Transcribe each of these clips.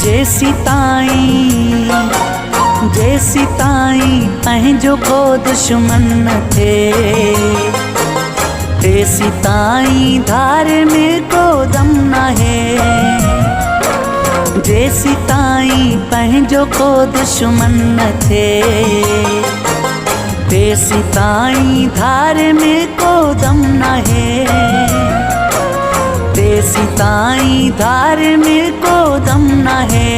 जेसी ताईं पंहिंजो को दुश्मन न थे, तेसी ताईं धार में को दम न है। जेसी ताईं पंहिंजो को दुश्मन न थे, तेसी ताईं धार में को दम न है। तेसी ताईं धार में को दम न है।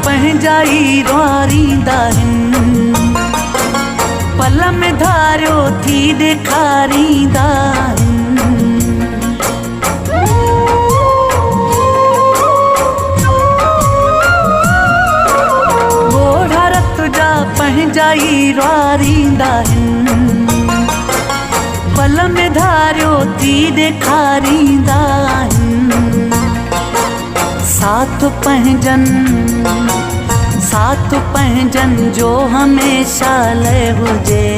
पंहिंजाई रुआरींदा आहिनि, पल में धारियो थी ॾेखारींदा आहिनि। ॻोढ़ा रत जा पंहिंजाई रुआरींदा आहिनि, पल में धारियो थी ॾेखारींदा आहिनि। साथ पंहिंजन जो हमेशा लय हुजे,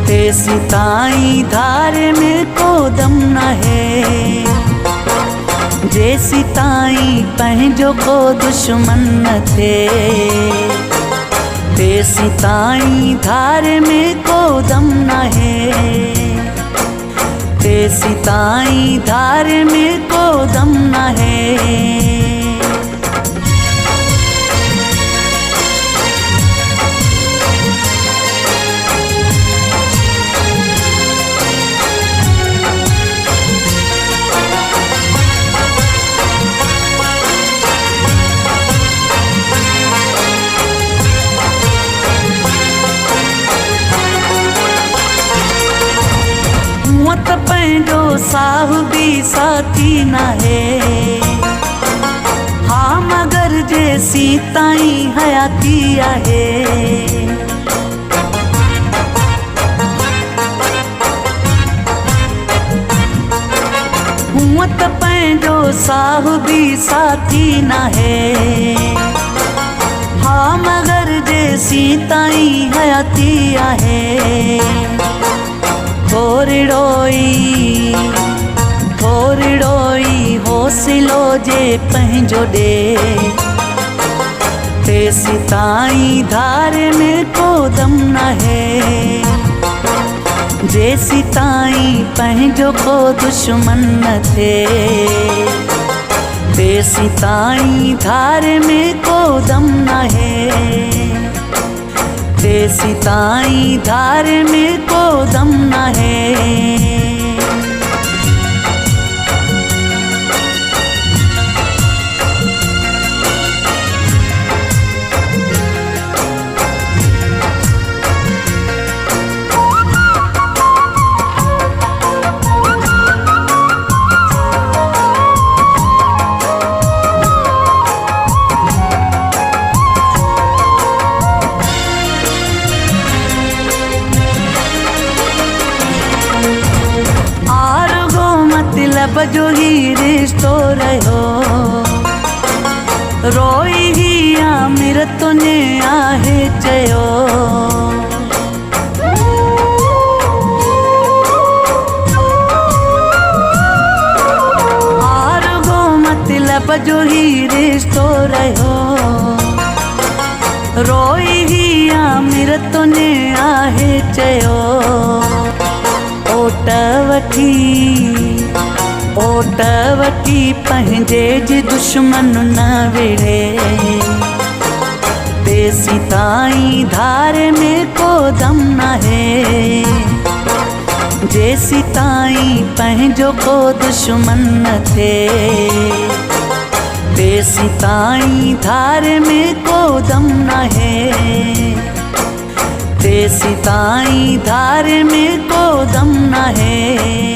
तेसी ताईं धार में को दम न है। जेसी ताईं पंहिंजो को दुश्मन न थे, तेसी ताईं धार में को दम न है। तेसी ताईं धार में को दम न है। त पंहिंजो साहु भी साथी न है, हाँ मगर जेसी ताईं हयाती आहे। हूअं त पंहिंजो साहु भी साथी न है, हाँ मगर जेसी ताईं हयाती आहे। थोरड़ोई हौसलो जे पंहिंजो ॾे, तेसी ताईं धार में को दम न है। जेसी ताईं पंहिंजो को दुश्मन न थे, तेसी ताईं धार में को दम न है। तेसी ताईं धार में को दम न है। लब जो ही रिश्तो रहो, रोई ही आमिर तुने आहे चयो। आरगो मतलब जो ही रिश्तो रहो, रोई ही आमिर तुने आहे चयो। ओट वठी पंहिंजे जी दुश्मन न विढ़े, तेसी ताईं धार में को दम न है। जेसी ताईं पंहिंजो को दुश्मन न थे, तेसी ताईं धार में को दम न है। तेसी ताईं धार में को दम न है।